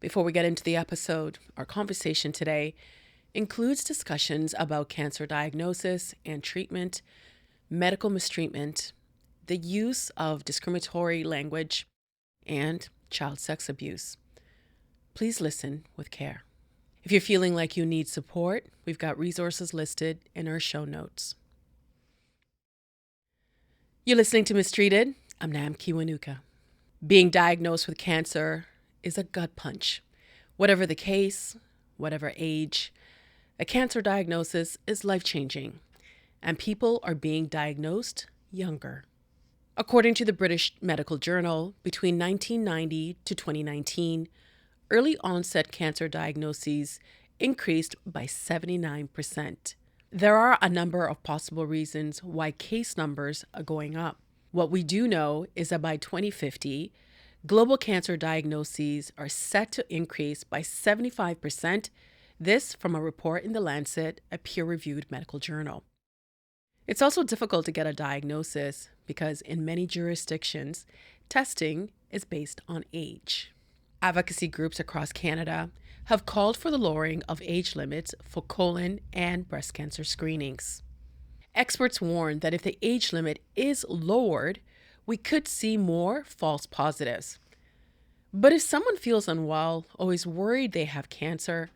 Before we get into the episode, our conversation today includes discussions about cancer diagnosis and treatment, medical mistreatment, the use of discriminatory language, and child sex abuse. Please listen with care. If you're feeling like you need support, we've got resources listed in our show notes. You're listening to Mistreated. I'm Nam Kiwanuka. Being diagnosed with cancer is a gut punch. Whatever the case, whatever age, a cancer diagnosis is life-changing, and people are being diagnosed younger. According to the British Medical Journal, between 1990 to 2019, early onset cancer diagnoses increased by 79%. There are a number of possible reasons why case numbers are going up. What we do know is that by 2050, global cancer diagnoses are set to increase by 75%, this from a report in The Lancet, a peer-reviewed medical journal. It's also difficult to get a diagnosis because in many jurisdictions, testing is based on age. Advocacy groups across Canada have called for the lowering of age limits for colon and breast cancer screenings. Experts warn that if the age limit is lowered, we could see more false positives. But if someone feels unwell or is worried they have cancer,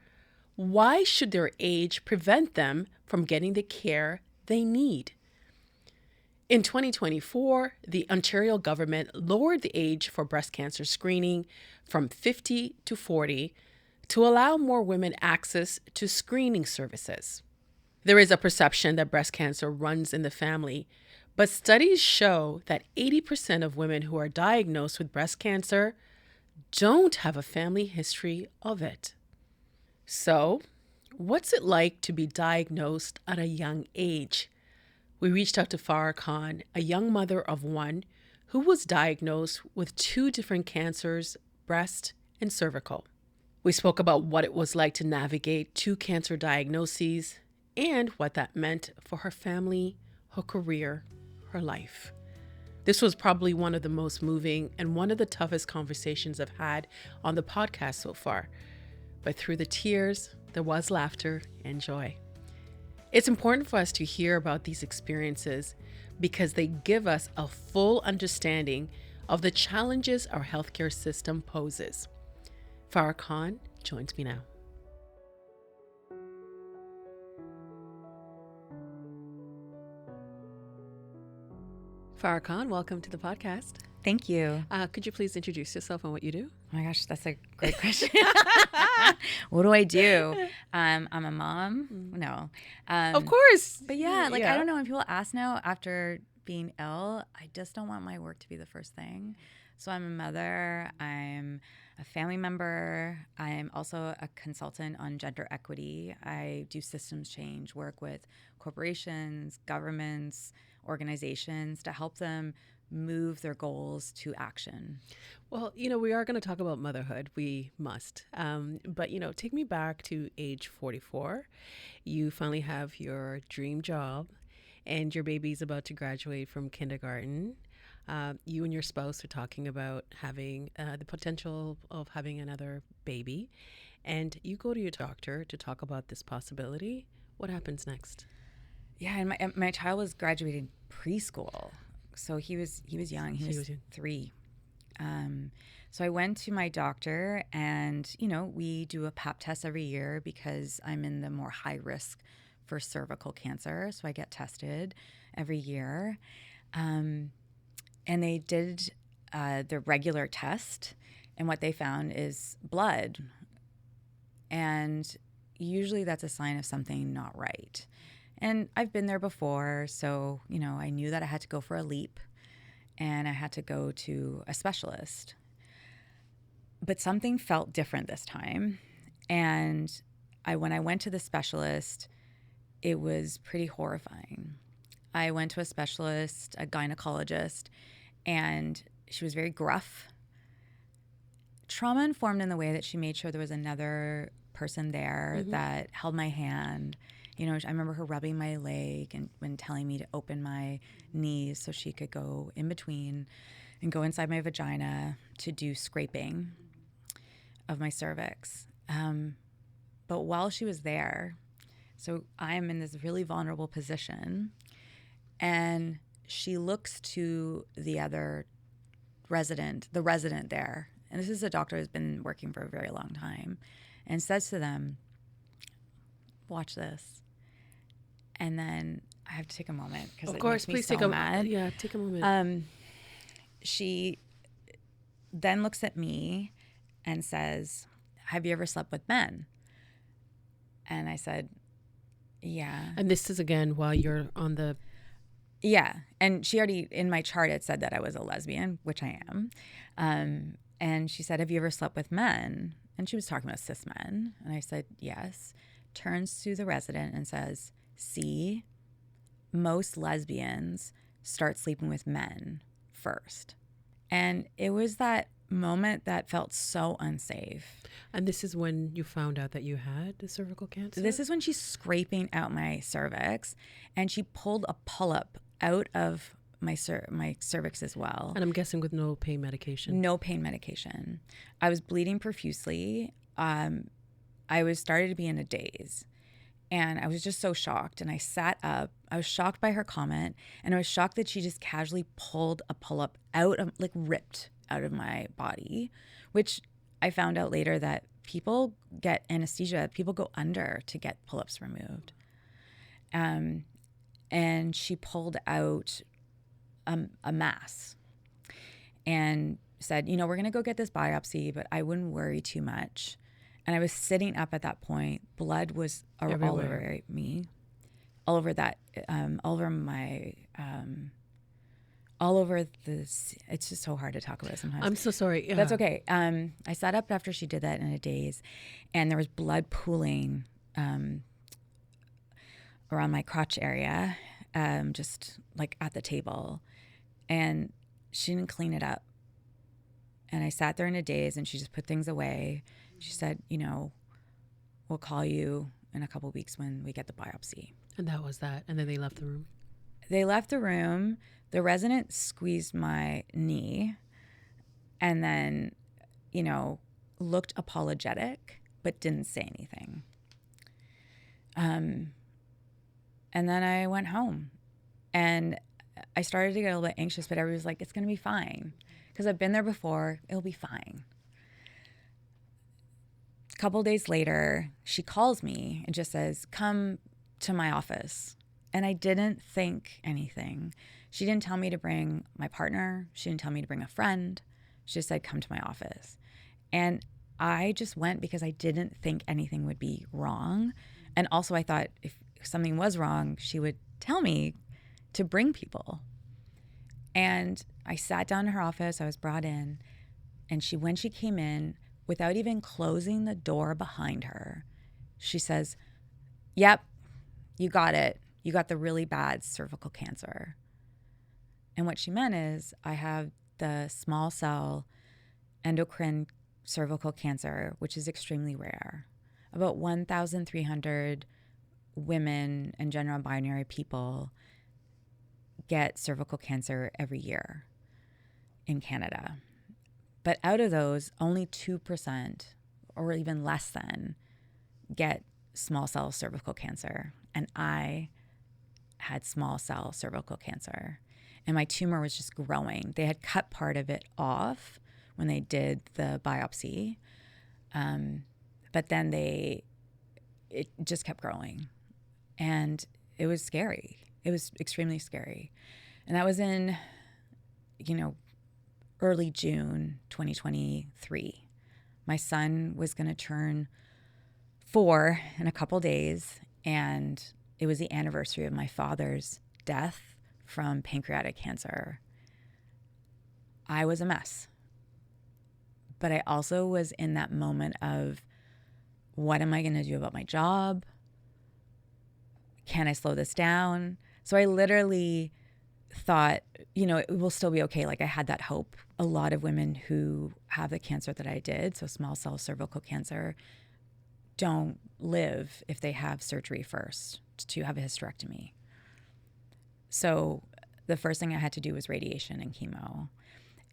why should their age prevent them from getting the care they need? In 2024, the Ontario government lowered the age for breast cancer screening from 50 to 40 to allow more women access to screening services. There is a perception that breast cancer runs in the family, but studies show that 80% of women who are diagnosed with breast cancer don't have a family history of it. So, what's it like to be diagnosed at a young age? We reached out to Farrah Khan, a young mother of one who was diagnosed with 2 different cancers, breast and cervical. We spoke about what it was like to navigate 2 cancer diagnoses and what that meant for her family, her career, her life. This was probably one of the most moving and one of the toughest conversations I've had on the podcast so far. But through the tears, there was laughter and joy. It's important for us to hear about these experiences because they give us a full understanding of the challenges our healthcare system poses. Farrah Khan joins me now. Farrah Khan, welcome to the podcast. Thank you. Could you please introduce yourself and what you do? Oh my gosh, that's a great question. What do I do? I'm a mom. No. Of course. But yeah, I don't know. When people ask now after being ill, I just don't want my work to be the first thing. So I'm a mother. I'm a family member. I'm also a consultant on gender equity. I do systems change, work with corporations, governments, organizations to help them move their goals to action. Well, we are going to talk about motherhood. We must. But, take me back to age 44. You finally have your dream job and your baby's about to graduate from kindergarten. You and your spouse are talking about having the potential of having another baby. And you go to your doctor to talk about this possibility. What happens next? Yeah, and my child was graduating preschool. So he was young. He was 3. So I went to my doctor and, we do a pap test every year because I'm in the more high risk for cervical cancer. So I get tested every year. And they did the regular test. And what they found is blood. And usually that's a sign of something not right. And I've been there before, so, I knew that I had to go for a leap and I had to go to a specialist. But something felt different this time. And when I went to the specialist, it was pretty horrifying. I went to a specialist, a gynecologist, and she was very gruff, trauma-informed in the way that she made sure there was another person there that held my hand. I remember her rubbing my leg and telling me to open my knees so she could go in between and go inside my vagina to do scraping. of my cervix. But while she was there, so I am in this really vulnerable position, and she looks to the other resident there, and this is a doctor who's been working for a very long time, and says to them, watch this. And then I have to take a moment because of course, please take a mad. Yeah, take a moment. She then looks at me and says, have you ever slept with men? And I said, yeah. And this is again while you're on the... Yeah. And she already, in my chart, it said that I was a lesbian, which I am. And she said, have you ever slept with men? And she was talking about cis men. And I said, yes. Turns to the resident and says, see, most lesbians start sleeping with men first. And it was that moment that felt so unsafe. And this is when you found out that you had the cervical cancer? This is when she's scraping out my cervix, and she pulled a polyp out of my cervix as well. And I'm guessing with no pain medication. No pain medication. I was bleeding profusely. I was started to be in a daze. And I was just so shocked. And I sat up. I was shocked by her comment. And I was shocked that she just casually pulled a pull-up out of, like, ripped out of my body, which I found out later that people get anesthesia. People go under to get pull-ups removed. And she pulled out a mass and said, you know, we're going to go get this biopsy, but I wouldn't worry too much. And I was sitting up at that point. Blood was all over me, all over that, all over my, all over this. It's just so hard to talk about sometimes. I'm so sorry. Yeah. That's okay. I sat up after she did that in a daze, and there was blood pooling around my crotch area, just like at the table. And she didn't clean it up. And I sat there in a daze, and she just put things away. She said, you know, we'll call you in a couple of weeks when we get the biopsy. And that was that. And then they left the room. They left the room. The resident squeezed my knee and then, you know, looked apologetic, but didn't say anything. And then I went home, and I started to get a little bit anxious, but everybody was like, it's going to be fine. Because I've been there before. It'll be fine. A couple days later, she calls me and just says, come to my office. And I didn't think anything. She didn't tell me to bring my partner. She didn't tell me to bring a friend. She just said, come to my office. And I just went because I didn't think anything would be wrong. And also I thought if something was wrong, she would tell me to bring people. And I sat down in her office. I was brought in. And when she came in, without even closing the door behind her, she says, yep, you got it. You got the really bad cervical cancer. And what she meant is I have the small cell endocrine cervical cancer, which is extremely rare. About 1,300 women and gender non-binary people get cervical cancer every year in Canada. But out of those, only 2% or even less than get small cell cervical cancer. And I had small cell cervical cancer. And my tumor was just growing. They had cut part of it off when they did the biopsy. But then it just kept growing. And it was scary. It was extremely scary. And that was in, early June 2023. My son was going to turn 4 in a couple days, and it was the anniversary of my father's death from pancreatic cancer. I was a mess. But I also was in that moment of, what am I going to do about my job? Can I slow this down? So I literally thought, it will still be okay. Like, I had that hope. A lot of women who have the cancer that I did, so small cell cervical cancer, don't live if they have surgery first to have a hysterectomy. So the first thing I had to do was radiation and chemo.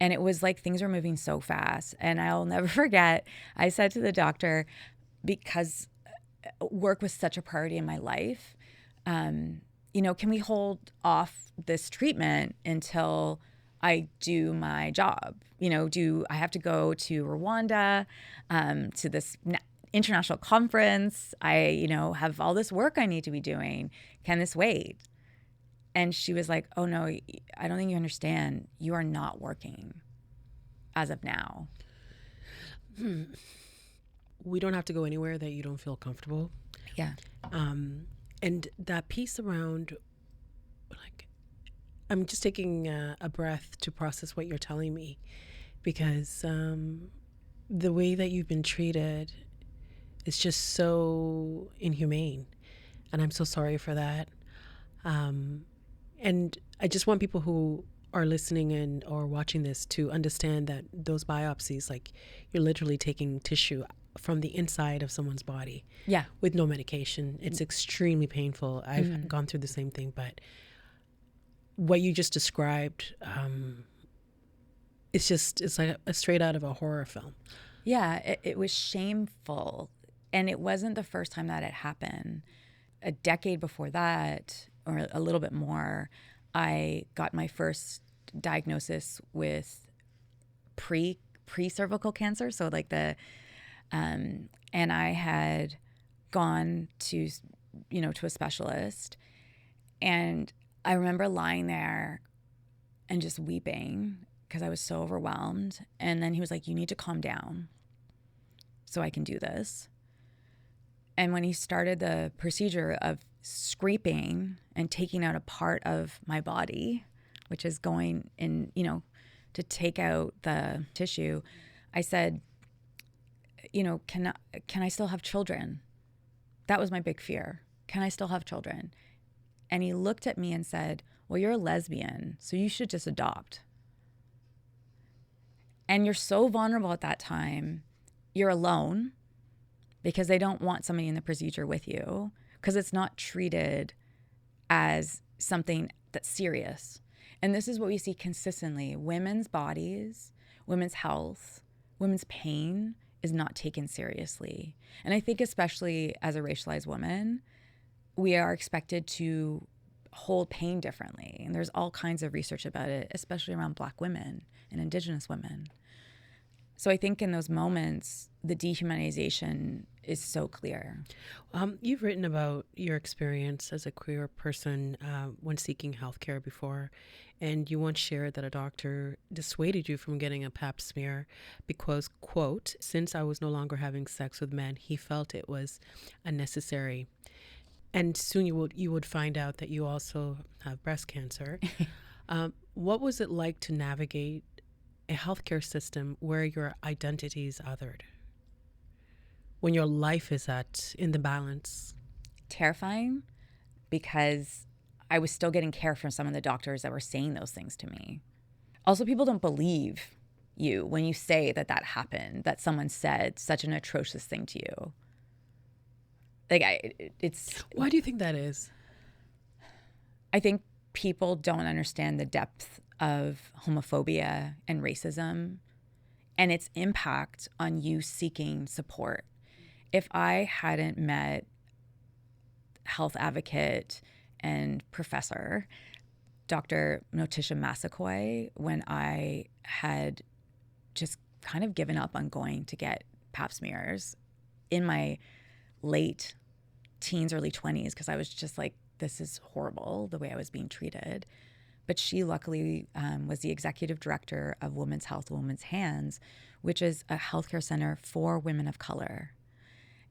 And it was like things were moving so fast. And I'll never forget, I said to the doctor, because work was such a priority in my life, can we hold off this treatment until I do my job? Do I have to go to Rwanda, to this international conference? I, have all this work I need to be doing. Can this wait? And she was like, oh, no, I don't think you understand. You are not working as of now. We don't have to go anywhere that you don't feel comfortable. Yeah. And that piece around, like, I'm just taking a breath to process what you're telling me, because the way that you've been treated is just so inhumane. And I'm so sorry for that. And I just want people who are listening and or watching this to understand that those biopsies, like, you're literally taking tissue from the inside of someone's body. Yeah. With no medication. It's extremely painful. I've gone through the same thing, but what you just described, it's like a straight out of a horror film. Yeah, it was shameful. And it wasn't the first time that it happened. A decade before that, or a little bit more, I got my first diagnosis with pre-cervical cancer. So like and I had gone to a specialist, and I remember lying there and just weeping because I was so overwhelmed. And then he was like, you need to calm down so I can do this. And when he started the procedure of scraping and taking out a part of my body, which is going in, to take out the tissue, I said, can I still have children? That was my big fear. Can I still have children? And he looked at me and said, well, you're a lesbian, so you should just adopt. And you're so vulnerable at that time. You're alone because they don't want somebody in the procedure with you, because it's not treated as something that's serious. And this is what we see consistently. Women's bodies, women's health, women's pain is not taken seriously. And I think especially as a racialized woman, we are expected to hold pain differently. And there's all kinds of research about it, especially around Black women and Indigenous women. So I think in those moments, the dehumanization is so clear. You've written about your experience as a queer person when seeking healthcare before, and you once shared that a doctor dissuaded you from getting a pap smear because, quote, since I was no longer having sex with men, he felt it was unnecessary. And soon you would find out that you also have breast cancer. What was it like to navigate a healthcare system where your identity is othered, when your life is in the balance? Terrifying, because I was still getting care from some of the doctors that were saying those things to me. Also, people don't believe you when you say that happened, that someone said such an atrocious thing to you. It's. Why do you think that is? I think people don't understand the depth of homophobia and racism and its impact on you seeking support. If I hadn't met health advocate and professor, Dr. Notisha Massaquoi, when I had just kind of given up on going to get pap smears in my late teens, early 20s, because I was just like, this is horrible, the way I was being treated. But she luckily was the executive director of Women's Health, Women's Hands, which is a healthcare center for women of color.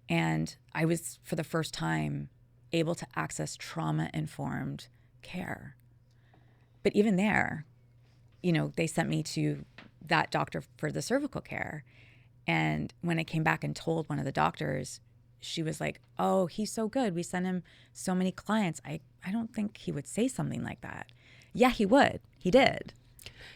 And I was, for the first time, able to access trauma-informed care. But even there, they sent me to that doctor for the cervical care. And when I came back and told one of the doctors, she was like, oh, he's so good. We send him so many clients. I don't think he would say something like that. Yeah, he would. He did.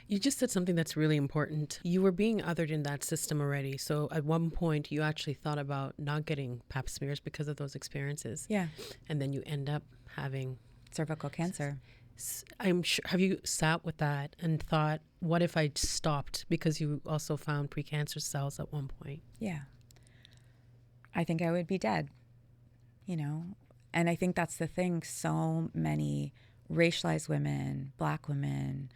You just said something that's really important. You were being othered in that system already. So at one point, you actually thought about not getting pap smears because of those experiences. Yeah. And then you end up having cervical cancer. I'm sure, have you sat with that and thought, what if I stopped? Because you also found precancerous cells at one point. Yeah. I think I would be dead, you know? And I think that's the thing. So many racialized women, Black women,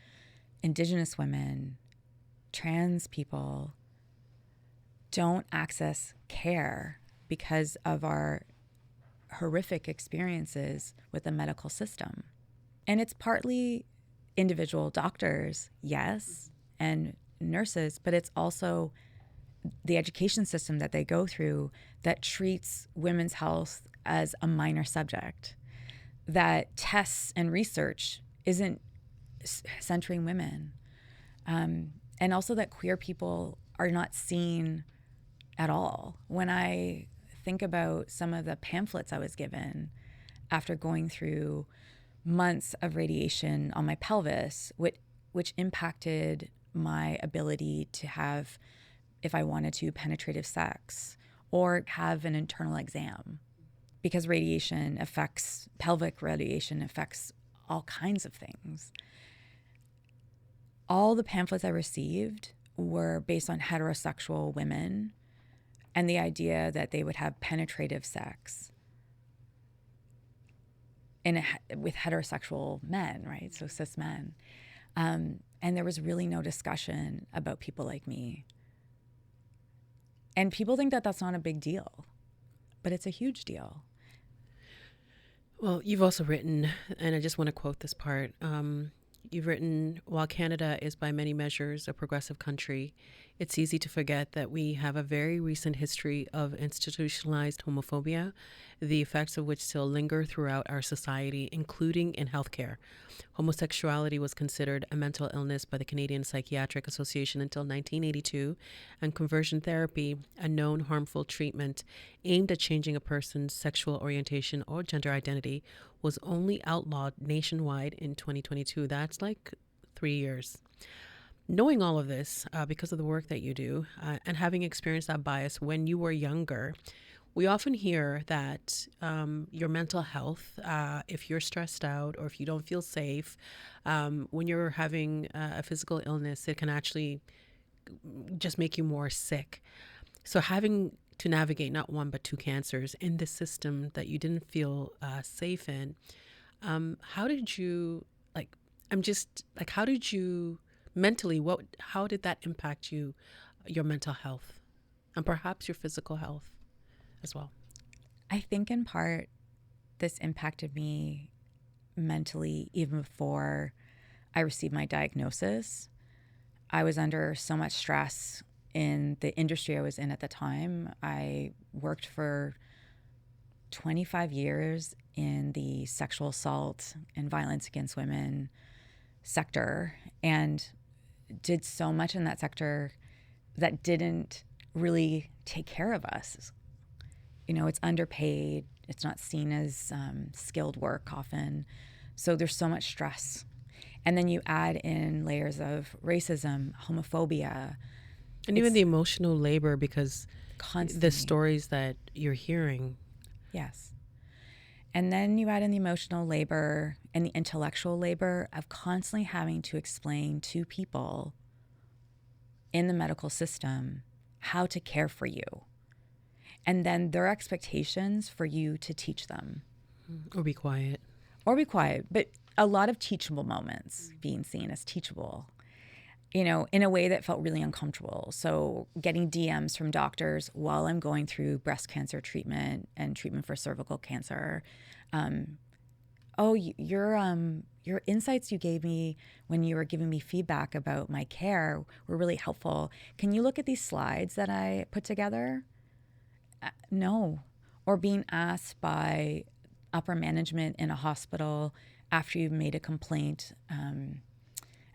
Indigenous women, trans people don't access care because of our horrific experiences with the medical system. And it's partly individual doctors, yes, and nurses, but it's also the education system that they go through that treats women's health as a minor subject, that tests and research isn't centering women, and also that queer people are not seen at all. When I think about some of the pamphlets I was given after going through months of radiation on my pelvis, which impacted my ability to have, if I wanted to, penetrative sex or have an internal exam, because pelvic radiation affects all kinds of things. All the pamphlets I received were based on heterosexual women and the idea that they would have penetrative sex with heterosexual men, right? So cis men. And there was really no discussion about people like me. And people think that that's not a big deal, but it's a huge deal. Well, you've also written, and I just want to quote this part. You've written, while Canada is by many measures a progressive country, it's easy to forget that we have a very recent history of institutionalized homophobia, the effects of which still linger throughout our society, including in healthcare. Homosexuality was considered a mental illness by the Canadian Psychiatric Association until 1982, and conversion therapy, a known harmful treatment aimed at changing a person's sexual orientation or gender identity, was only outlawed nationwide in 2022. That's like 3 years. Knowing all of this, because of the work that you do, and having experienced that bias when you were younger, we often hear that your mental health, if you're stressed out or if you don't feel safe, when you're having a physical illness, it can actually just make you more sick. So having to navigate not one but two cancers in this system that you didn't feel safe in, how did you how did you mentally, how did that impact you, your mental health, and perhaps your physical health as well? I think in part this impacted me mentally even before I received my diagnosis. I was under so much stress in the industry I was in at the time. I worked for 25 years in the sexual assault and violence against women sector and did so much in that sector that didn't really take care of us. You know, it's underpaid. It's not seen as skilled work often. So there's so much stress. And then you add in layers of racism, homophobia. And even the emotional labor, because constantly. the stories that you're hearing. Yes. And then you add in the emotional labor and the intellectual labor of constantly having to explain to people in the medical system how to care for you. And then their expectations for you to teach them. Or be quiet. But a lot of teachable moments being seen as teachable, you know, in a way that felt really uncomfortable. So getting DMs from doctors while I'm going through breast cancer treatment and treatment for cervical cancer. Your insights you gave me when you were giving me feedback about my care were really helpful. Can you look at these slides that I put together? No. Or being asked by upper management in a hospital after you've made a complaint,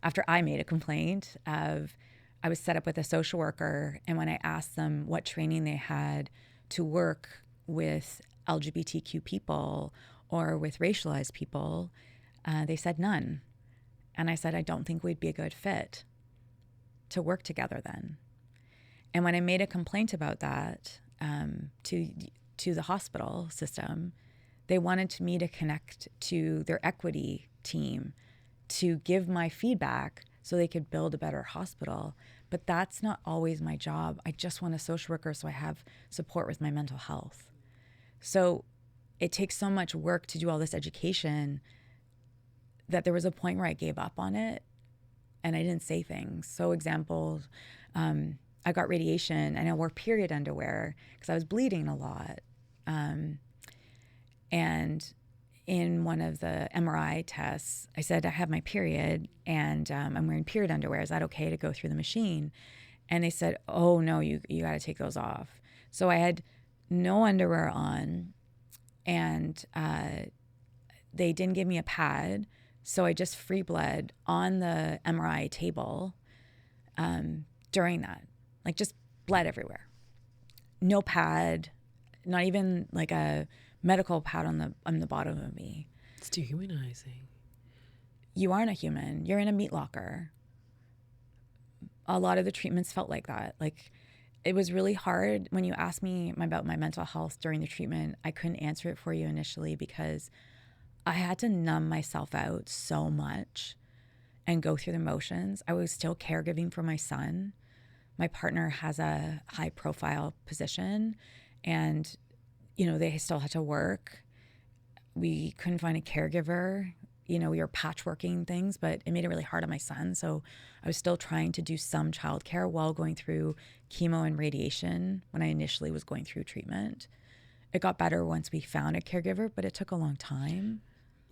after I made a complaint of, I was set up with a social worker, and when I asked them what training they had to work with LGBTQ people or with racialized people, they said none. And I said, I don't think we'd be a good fit to work together then. And when I made a complaint about that to the hospital system, They wanted me to connect to their equity team to give my feedback so they could build a better hospital. But that's not always my job. I just want a social worker so I have support with my mental health. So it takes so much work to do all this education that there was a point where I gave up on it and I didn't say things. So example, I got radiation and I wore period underwear because I was bleeding a lot. And in one of the MRI tests, I said, I have my period and I'm wearing period underwear. Is that okay to go through the machine? And they said, oh, no, you got to take those off. So I had no underwear on and they didn't give me a pad. So I just free bled on the MRI table during that, like just bled everywhere. No pad, not even like a medical pad on the bottom of me. It's dehumanizing. You aren't a human. You're in a meat locker. A lot of the treatments felt like that. Like it was really hard when you asked me about my mental health during the treatment. I couldn't answer it for you initially because I had to numb myself out so much and go through the motions. I was still caregiving for my son. My partner has a high profile position and they still had to work. We couldn't find a caregiver. We were patchworking things, but it made it really hard on my son. So I was still trying to do some childcare while going through chemo and radiation when I initially was going through treatment. It got better once we found a caregiver, but it took a long time.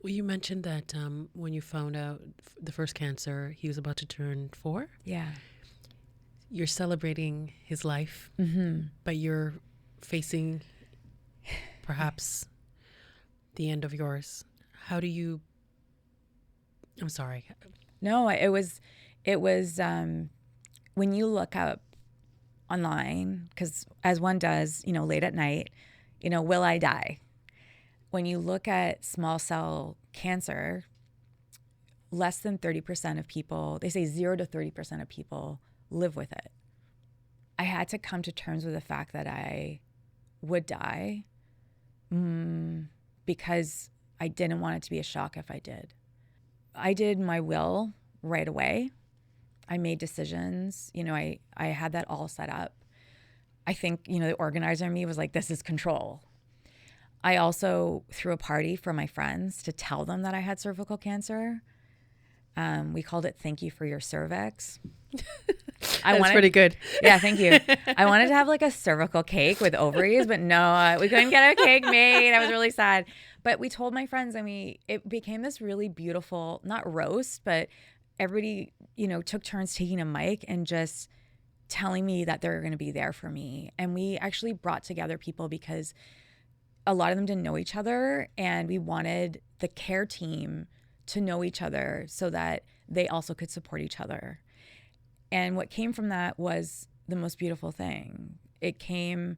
Well, you mentioned that when you found out the first cancer, he was about to turn 4. Yeah. You're celebrating his life, but you're facing perhaps the end of yours. How do you, I'm sorry. No, it was when you look up online, because as one does, late at night, will I die? When you look at small cell cancer, less than 30% of people, they say 0 to 30% of people live with it. I had to come to terms with the fact that I would die because I didn't want it to be a shock if I did. I did my will right away. I made decisions. I had that all set up. I think, the organizer in me was like, this is control. I also threw a party for my friends to tell them that I had cervical cancer. We called it Thank You for Your Cervix. That's pretty good. Yeah, thank you. I wanted to have like a cervical cake with ovaries, but no, we couldn't get a cake made. I was really sad. But we told my friends and it became this really beautiful, not roast, but everybody, took turns taking a mic and just telling me that they're going to be there for me. And we actually brought together people because a lot of them didn't know each other, and we wanted the care team to know each other so that they also could support each other. And what came from that was the most beautiful thing. It came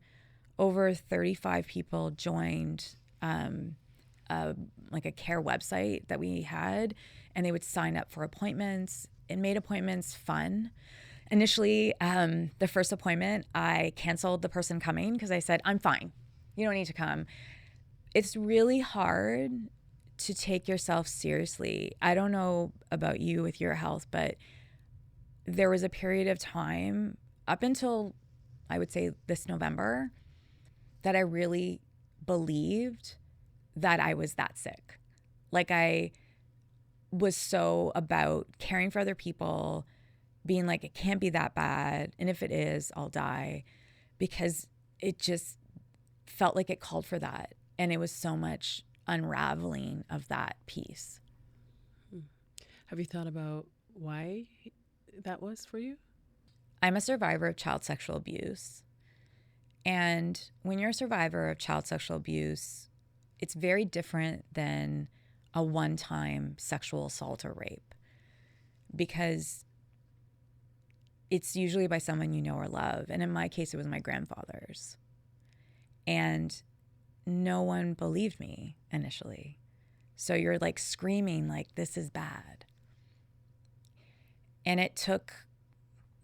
over 35 people joined like a care website that we had, and they would sign up for appointments. It made appointments fun. Initially, the first appointment, I canceled the person coming because I said, I'm fine. You don't need to come. It's really hard to take yourself seriously. I don't know about you with your health, but there was a period of time up until I would say this November that I really believed that I was that sick. Like I was so about caring for other people, being like, it can't be that bad. And if it is, I'll die, because it just felt like it called for that. And it was so much unraveling of that piece. Have you thought about why that was for you? I'm a survivor of child sexual abuse. And when you're a survivor of child sexual abuse, it's very different than a one-time sexual assault or rape, because it's usually by someone you know or love. And in my case, it was my grandfather's. And no one believed me initially. So you're like screaming like, this is bad. And it took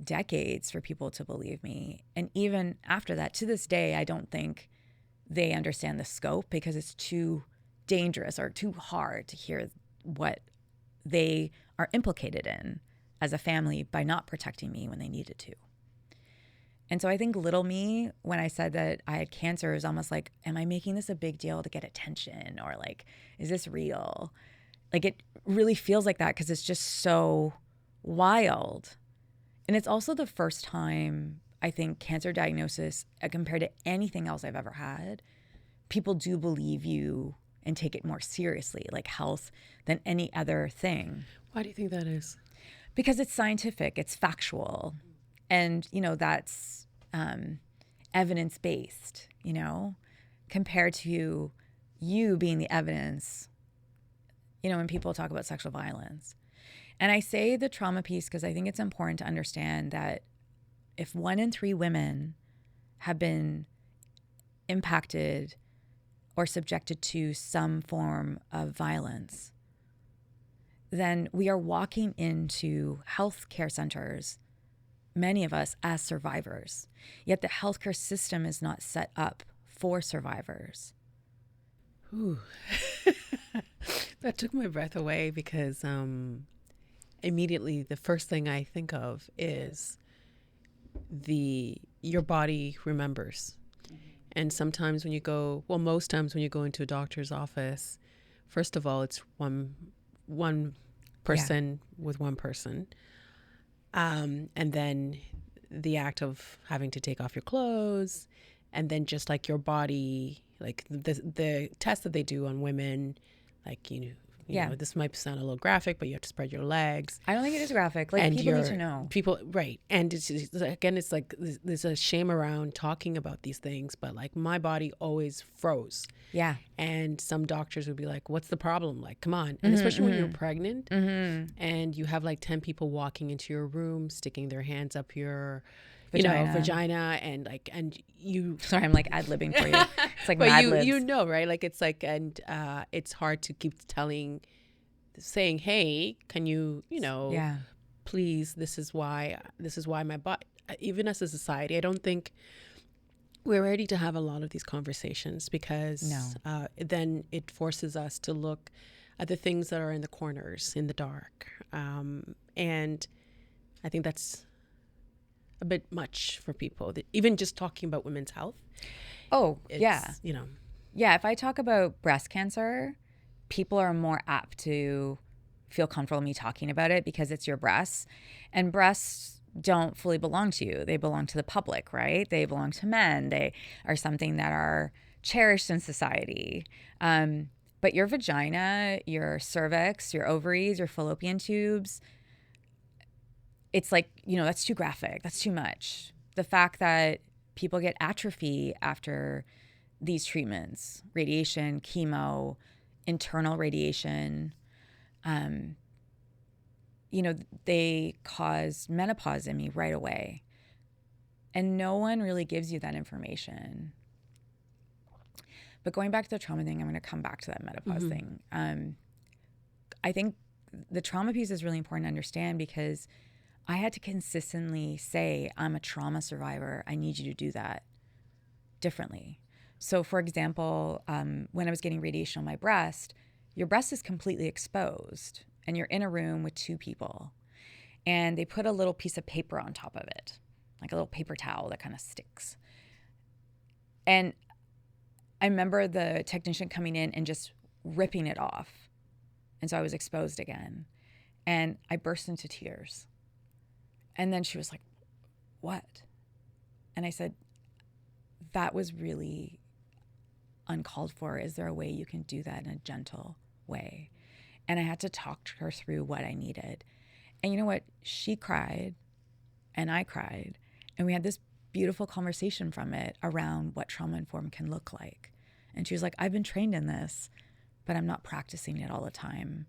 decades for people to believe me. And even after that, to this day, I don't think they understand the scope, because it's too dangerous or too hard to hear what they are implicated in as a family by not protecting me when they needed to. And so I think little me, when I said that I had cancer, is almost like, am I making this a big deal to get attention? Or like, is this real? Like, it really feels like that because it's just so wild. And it's also the first time, I think, cancer diagnosis, compared to anything else I've ever had, people do believe you and take it more seriously, like health, than any other thing. Why do you think that is? Because it's scientific, it's factual. And, that's evidence-based, compared to you being the evidence, when people talk about sexual violence. And I say the trauma piece because I think it's important to understand that if 1 in 3 women have been impacted or subjected to some form of violence, then we are walking into healthcare centers, many of us as survivors. Yet the healthcare system is not set up for survivors. Ooh. That took my breath away because immediately the first thing I think of is your body remembers. And sometimes when you go, most times when you go into a doctor's office, first of all, it's one person with one person. And then the act of having to take off your clothes, and then just like your body, like the test that they do on women, like, you know, this might sound a little graphic, but you have to spread your legs. I don't think it is graphic. Like, and people need to know. People, right. And it's like there's a shame around talking about these things, but like my body always froze. Yeah. And some doctors would be like, what's the problem? Like, come on. And especially when you're pregnant and you have like 10 people walking into your room, sticking their hands up your vagina and you. Sorry, I'm like ad-libbing for you. It's like Mad Libs. You know, right? Like it's like, and it's hard to keep saying, hey, can you, please, this is why my body, even as a society, I don't think we're ready to have a lot of these conversations because then it forces us to look at the things that are in the corners, in the dark. And I think that's a bit much for people, even just talking about women's health. Yeah, if I talk about breast cancer, people are more apt to feel comfortable me talking about it because it's your breasts, and breasts don't fully belong to you. They belong to the public, right? They belong to men. They are something that are cherished in society. But your vagina, your cervix, your ovaries, your fallopian tubes, it's like, that's too graphic. That's too much. The fact that people get atrophy after these treatments, radiation, chemo, internal radiation, they cause menopause in me right away. And no one really gives you that information. But going back to the trauma thing, I'm going to come back to that menopause thing. I think the trauma piece is really important to understand because I had to consistently say, I'm a trauma survivor. I need you to do that differently. So for example, when I was getting radiation on my breast, your breast is completely exposed and you're in a room with 2 people and they put a little piece of paper on top of it, like a little paper towel that kind of sticks. And I remember the technician coming in and just ripping it off. And so I was exposed again and I burst into tears. And then she was like, what? And I said, that was really uncalled for. Is there a way you can do that in a gentle way? And I had to talk to her through what I needed. And you know what? She cried and I cried. And we had this beautiful conversation from it around what trauma-informed can look like. And she was like, I've been trained in this, but I'm not practicing it all the time.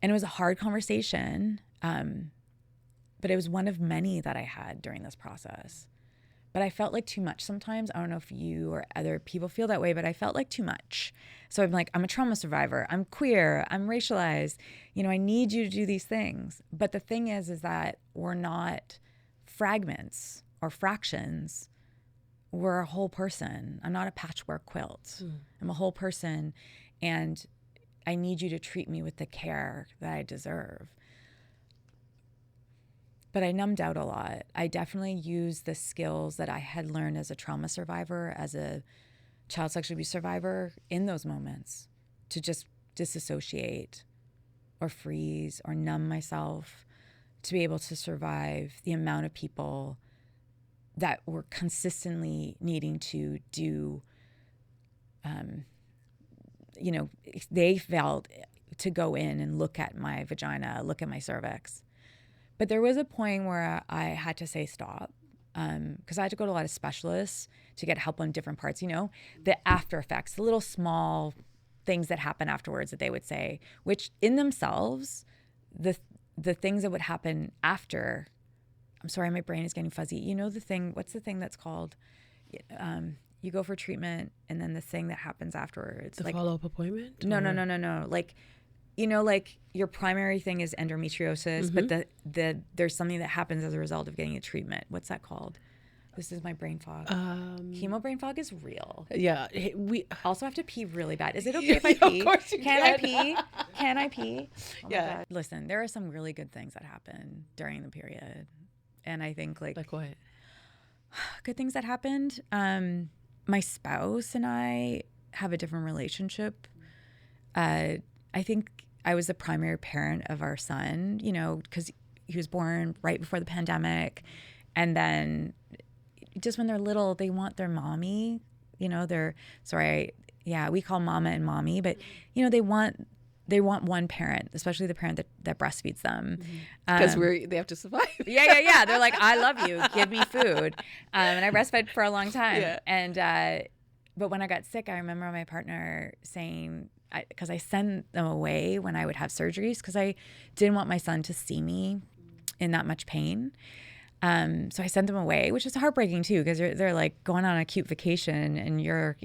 And it was a hard conversation. But it was one of many that I had during this process. But I felt like too much sometimes. I don't know if you or other people feel that way, but I felt like too much. So I'm like, I'm a trauma survivor. I'm queer. I'm racialized. I need you to do these things. But the thing is that we're not fragments or fractions. We're a whole person. I'm not a patchwork quilt. I'm a whole person. and I need you to treat me with the care that I deserve. But I numbed out a lot. I definitely used the skills that I had learned as a trauma survivor, as a child sexual abuse survivor in those moments to just disassociate or freeze or numb myself, to be able to survive the amount of people that were consistently needing to do, they felt to go in and look at my vagina, look at my cervix. But there was a point where I had to say stop, because I had to go to a lot of specialists to get help on different parts, the after effects, the little small things that happen afterwards that they would say, which in themselves, the things that would happen after, I'm sorry, my brain is getting fuzzy. What's the thing that's called, you go for treatment and then the thing that happens afterwards. The follow-up appointment? No. Like, like your primary thing is endometriosis, but there's something that happens as a result of getting a treatment. What's that called? This is my brain fog. Chemo brain fog is real. Yeah. We also have to pee really bad. Is it okay if I pee? Of course you can. I pee? Can I pee? Oh yeah. my God. Listen, there are some really good things that happen during the period. And I think like what? Good things that happened. My spouse and I have a different relationship. I think I was the primary parent of our son, because he was born right before the pandemic. And then just when they're little, they want their mommy, we call mama and mommy, but they want one parent, especially the parent that breastfeeds them. Because they have to survive. Yeah. They're like, I love you. Give me food. And I breastfed for a long time. Yeah. And, but when I got sick, I remember my partner saying, because I sent them away when I would have surgeries, because I didn't want my son to see me in that much pain. So I sent them away, which is heartbreaking too, because they're like going on a cute vacation and you're,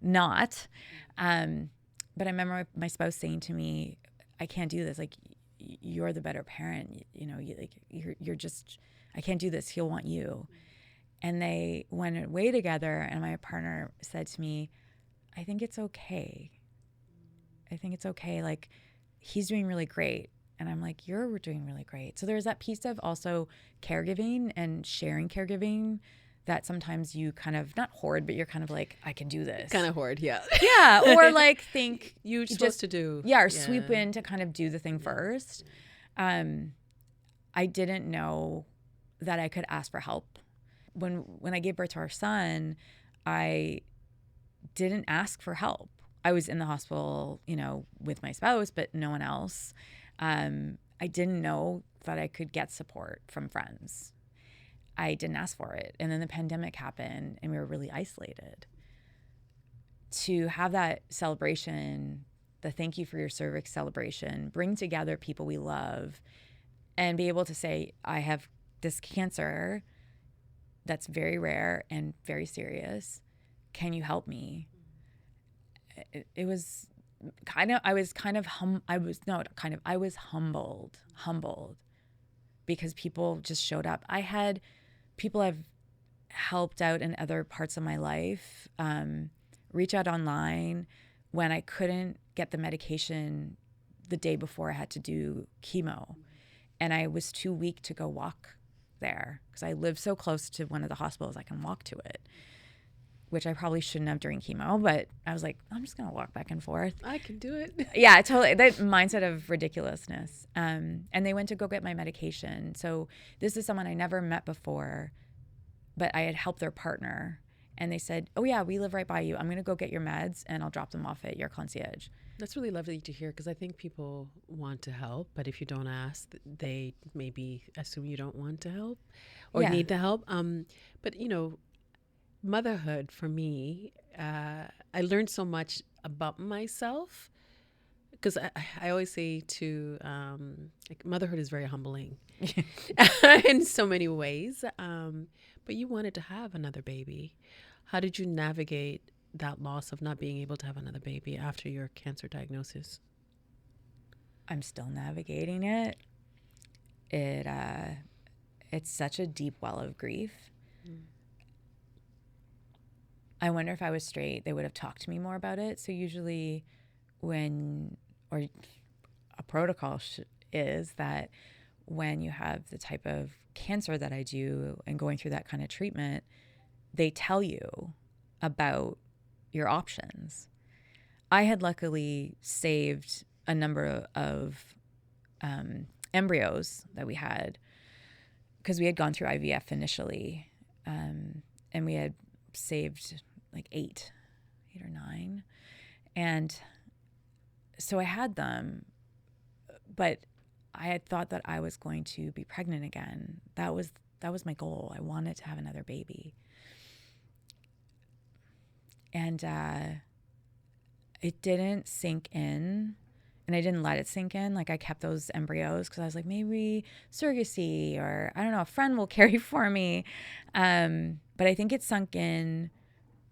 not. But I remember my spouse saying to me, I can't do this. Like, you're the better parent. You're just, I can't do this. He'll want you. And they went away together. And my partner said to me, I think it's okay. Like, he's doing really great. And I'm like, you're doing really great. So there's that piece of also caregiving and sharing caregiving that sometimes you kind of not hoard, but you're kind of like, I can do this. Kind of hoard, yeah. Yeah, or like think you're supposed to do. Yeah, or sweep in to kind of do the thing first. I didn't know that I could ask for help. When I gave birth to our son, I didn't ask for help. I was in the hospital, with my spouse, but no one else. I didn't know that I could get support from friends. I didn't ask for it. And then the pandemic happened and we were really isolated. To have that celebration, the thank you for your cervix celebration, bring together people we love and be able to say, I have this cancer that's very rare and very serious. Can you help me? It was I was humbled because people just showed up. I had people I've helped out in other parts of my life reach out online when I couldn't get the medication the day before I had to do chemo. And I was too weak to go walk there because I live so close to one of the hospitals I can walk to it, which I probably shouldn't have during chemo, but I was like, I'm just going to walk back and forth. I can do it. Yeah, totally. That mindset of ridiculousness. And they went to go get my medication. So this is someone I never met before, but I had helped their partner. And they said, oh, yeah, we live right by you. I'm going to go get your meds and I'll drop them off at your concierge. That's really lovely to hear because I think people want to help, but if you don't ask, they maybe assume you don't want to help or need the help. But, motherhood for me, I learned so much about myself because I always say to motherhood is very humbling in so many ways. But you wanted to have another baby. How did you navigate that loss of not being able to have another baby after your cancer diagnosis? I'm still navigating it. It's such a deep well of grief. I wonder if I was straight, they would have talked to me more about it. So usually or a protocol is that when you have the type of cancer that I do and going through that kind of treatment, they tell you about your options. I had luckily saved a number of embryos that we had because we had gone through IVF initially, and we had saved like eight or nine. And so I had them, but I had thought that I was going to be pregnant again. That was my goal. I wanted to have another baby. And it didn't sink in, and I didn't let it sink in. Like, I kept those embryos because I was like, maybe surrogacy, or I don't know, a friend will carry for me. But I think it sunk in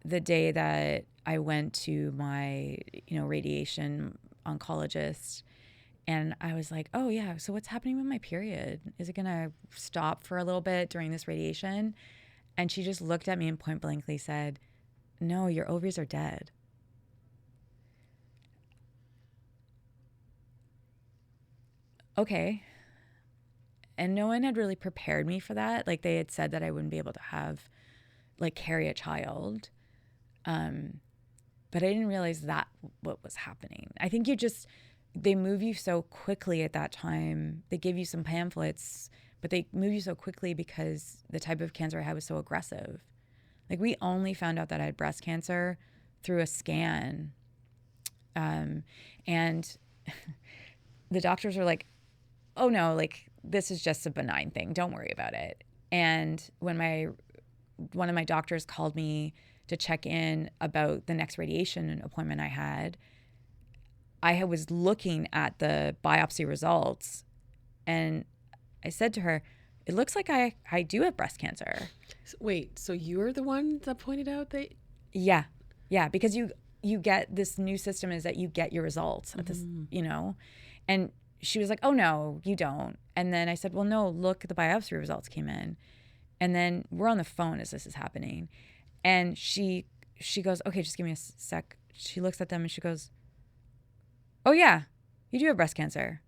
the day that I went to my, radiation oncologist, and I was like, oh yeah, so what's happening with my period? Is it gonna stop for a little bit during this radiation? And she just looked at me and point blankly said, no, your ovaries are dead. Okay. And no one had really prepared me for that. Like, they had said that I wouldn't be able to carry a child. But I didn't realize that what was happening. I think they move you so quickly at that time. They give you some pamphlets, but they move you so quickly because the type of cancer I had was so aggressive. Like, we only found out that I had breast cancer through a scan. And the doctors were like, oh no, like, this is just a benign thing. Don't worry about it. And when one of my doctors called me to check in about the next radiation appointment I was looking at the biopsy results, and I said to her, it looks like I do have breast cancer. Wait, so you're the one that pointed out that? Yeah, because you get this new system is that you get your results at this, and she was like, oh no, you don't. And then I said, well, no, look, the biopsy results came in. And then we're on the phone as this is happening. And she goes, okay, just give me a sec. She looks at them and she goes, oh yeah, you do have breast cancer.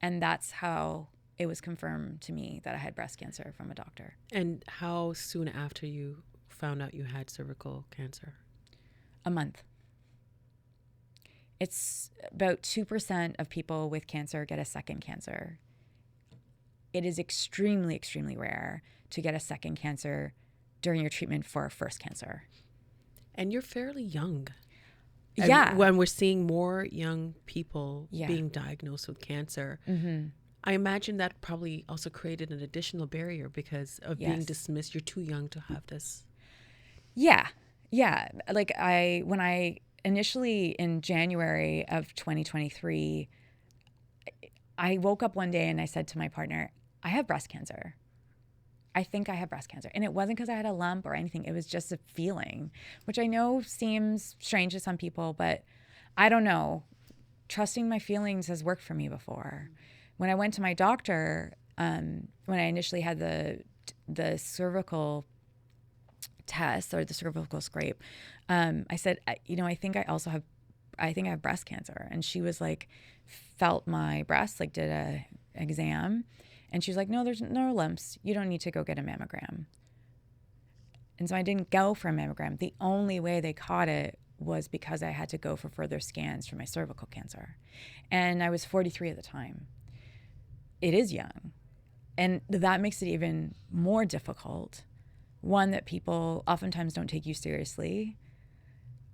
And that's how it was confirmed to me that I had breast cancer from a doctor. And how soon after you found out you had cervical cancer? A month. It's about 2% of people with cancer get a second cancer. It is extremely, extremely rare to get a second cancer during your treatment for a first cancer. And you're fairly young. Yeah. And when we're seeing more young people being diagnosed with cancer, I imagine that probably also created an additional barrier because of being dismissed. You're too young to have this. Yeah. Like, when I initially in January of 2023, I woke up one day and I said to my partner, I have breast cancer. I think I have breast cancer. And it wasn't because I had a lump or anything. It was just a feeling, which I know seems strange to some people, but I don't know. Trusting my feelings has worked for me before. When I went to my doctor, when I initially had the cervical test or the cervical scrape, I said, I think I have breast cancer. And she was like, felt my breast, like did a exam. And she was like, no, there's no lumps. You don't need to go get a mammogram. And so I didn't go for a mammogram. The only way they caught it was because I had to go for further scans for my cervical cancer. And I was 43 at the time. It is young. And that makes it even more difficult. One, that people oftentimes don't take you seriously,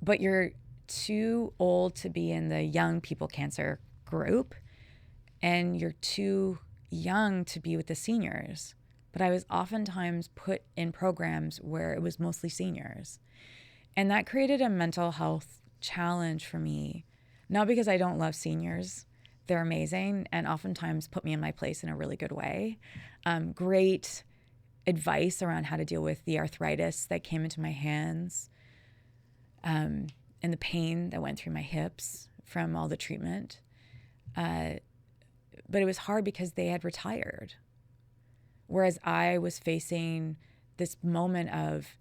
but you're too old to be in the young people cancer group, and you're too young to be with the seniors. But I was oftentimes put in programs where it was mostly seniors. And that created a mental health challenge for me, not because I don't love seniors. They're amazing and oftentimes put me in my place in a really good way. Great advice around how to deal with the arthritis that came into my hands, and the pain that went through my hips from all the treatment. But it was hard because they had retired. Whereas I was facing this moment of,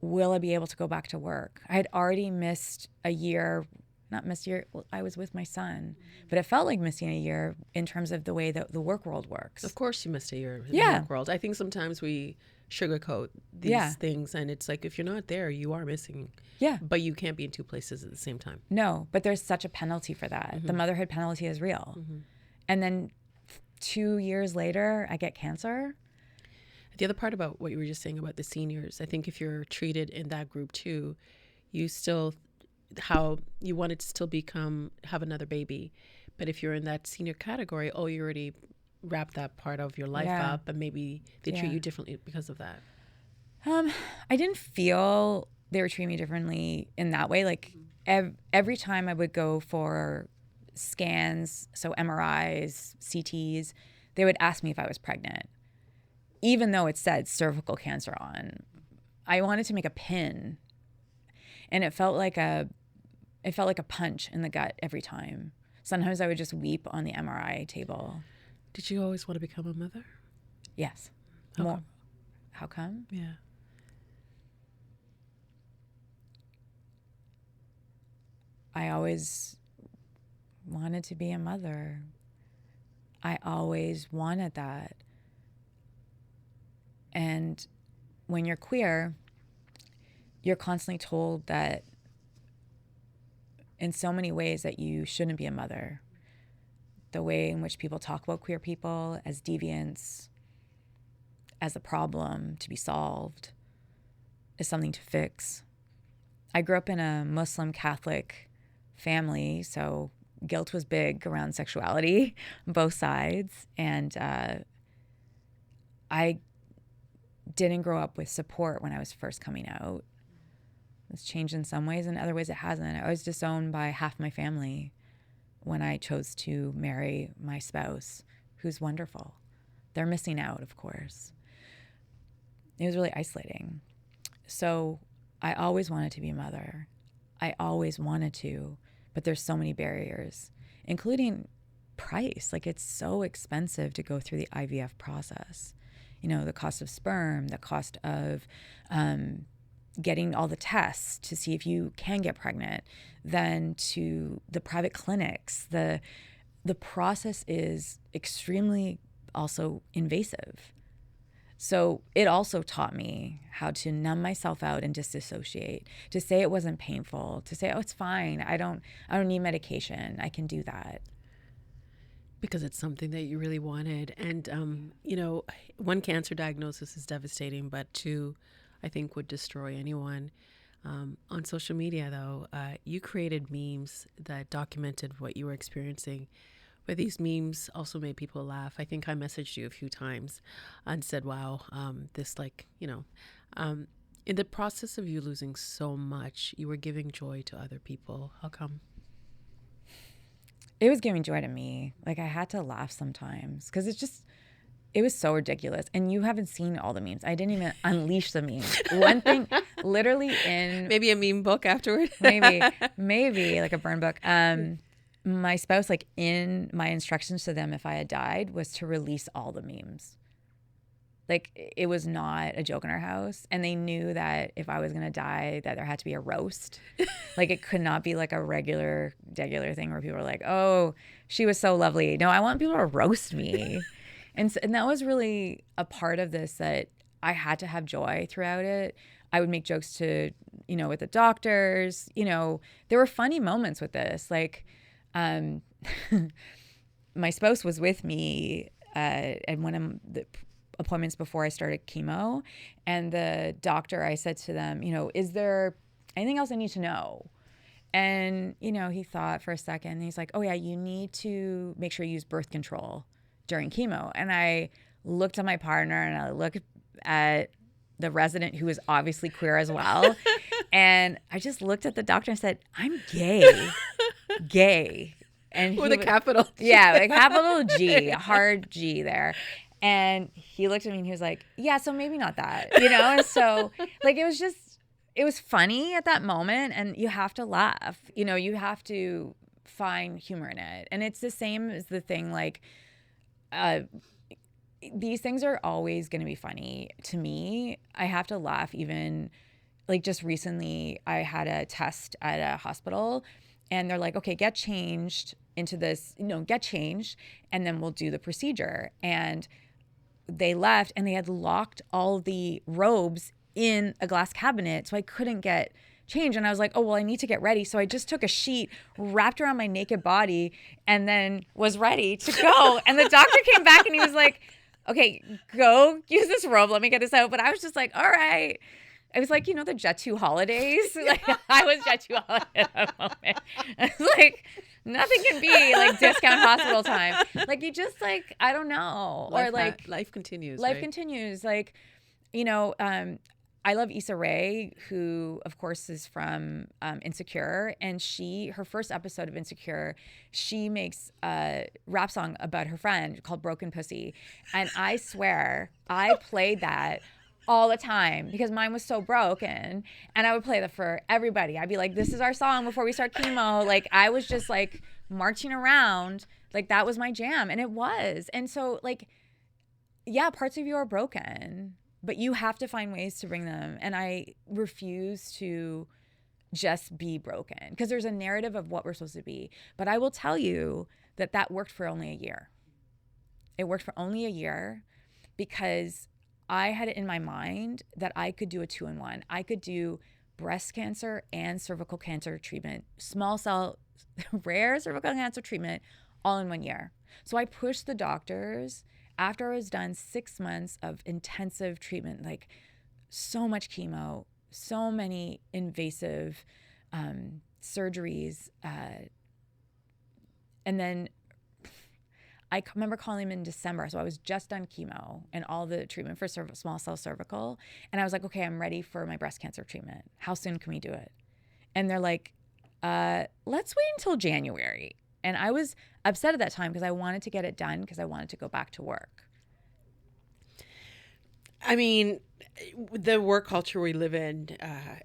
will I be able to go back to work? I had already missed a year not miss a year. Well, I was with my son, but it felt like missing a year in terms of the way that the work world works. Of course you missed a year in Yeah. the work world. I think sometimes we sugarcoat these things, and it's like, if you're not there, you are missing. Yeah. But you can't be in two places at the same time. No, but there's such a penalty for that. The motherhood penalty is real. And then 2 years later, I get cancer. The other part about what you were just saying about the seniors, I think if you're treated in that group too, you still, how you wanted to still have another baby. But if you're in that senior category, you already wrapped that part of your life up, and maybe they treat you differently because of that. I didn't feel they were treating me differently in that way. Like every time I would go for scans, so MRIs, CTs, they would ask me if I was pregnant, even though it said cervical cancer on. I wanted to make a pin, and it felt like a punch in the gut every time. Sometimes I would just weep on the MRI table. Did you always want to become a mother? Yes. How come? Yeah. I always wanted to be a mother. I always wanted that. And when you're queer, you're constantly told that in so many ways that you shouldn't be a mother. The way in which people talk about queer people as deviants, as a problem to be solved, as something to fix. I grew up in a Muslim Catholic family, so guilt was big around sexuality on both sides. And I didn't grow up with support when I was first coming out. It's changed in some ways, in other ways it hasn't. I was disowned by half my family when I chose to marry my spouse, who's wonderful. They're missing out, of course. It was really isolating. So I always wanted to be a mother. I always wanted to, but there's so many barriers, including price. Like, it's so expensive to go through the IVF process. You know, the cost of sperm, the cost of getting all the tests to see if you can get pregnant, then to the private clinics. The process is extremely also invasive. So it also taught me how to numb myself out and disassociate, to say it wasn't painful, to say, oh, it's fine. I don't need medication. I can do that. Because it's something that you really wanted. And, you know, one, cancer diagnosis is devastating, but two, I think would destroy anyone. On social media, though, you created memes that documented what you were experiencing. But these memes also made people laugh. I think I messaged you a few times and said, wow, this, like, you know, in the process of you losing so much, you were giving joy to other people. How come? It was giving joy to me. Like, I had to laugh sometimes because it was so ridiculous. And you haven't seen all the memes. I didn't even unleash the memes. One thing, literally in... Maybe a meme book afterward? maybe like a burn book. My spouse, like, in my instructions to them if I had died, was to release all the memes. Like, it was not a joke in our house. And they knew that if I was going to die, that there had to be a roast. Like, it could not be like a regular thing where people are like, oh, she was so lovely. No, I want people to roast me. And that was really a part of this, that I had to have joy throughout it. I would make jokes to, you know, with the doctors. You know, there were funny moments with this. Like, my spouse was with me at one of the appointments before I started chemo. And the doctor, I said to them, you know, is there anything else I need to know? And, you know, he thought for a second. And he's like, oh, yeah, you need to make sure you use birth control during chemo. And I looked at my partner and I looked at the resident, who was obviously queer as well. And I just looked at the doctor and said, I'm gay. Gay. And with a capital G. Yeah, with a capital G, a hard G there. And he looked at me and he was like, yeah, so maybe not that, you know? And so, like, it was funny at that moment, and you have to laugh. You know, you have to find humor in it. And it's the same as the thing, like, these things are always going to be funny to me. I have to laugh even, like, just recently I had a test at a hospital, And they're like, okay, get changed into this, get changed, and then we'll do the procedure. And they left, and they had locked all the robes in a glass cabinet, so I couldn't get changed. And I was like, oh, well, I need to get ready. So I just took a sheet, wrapped around my naked body, and then was ready to go. And the doctor came back, and he was like, okay, go use this robe. Let me get this out. But I was just like, all right. It was like, the Jet2 holidays. Like, I was Jet2 holiday at that moment. I was like, nothing can be like discount hospital time. Like, you just like, I don't know. Life, or like life continues. Life right? continues. Like, I love Issa Rae, who of course is from Insecure, and her first episode of Insecure, she makes a rap song about her friend called Broken Pussy. And I swear I played that all the time because mine was so broken, and I would play that for everybody. I'd be like, this is our song before we start chemo. Like, I was just like marching around, like that was my jam, and it was. And so like, yeah, parts of you are broken, but you have to find ways to bring them. And I refuse to just be broken because there's a narrative of what we're supposed to be. But I will tell you that worked for only a year. It worked for only a year because I had it in my mind that I could do a 2-in-1. I could do breast cancer and cervical cancer treatment, small cell, rare cervical cancer treatment, all in 1 year. So I pushed the doctors after I was done 6 months of intensive treatment, like so much chemo, so many invasive surgeries. And then I remember calling him in December. So I was just done chemo and all the treatment for small cell cervical. And I was like, okay, I'm ready for my breast cancer treatment. How soon can we do it? And they're like, let's wait until January. And I was upset at that time because I wanted to get it done because I wanted to go back to work. I mean, the work culture we live in,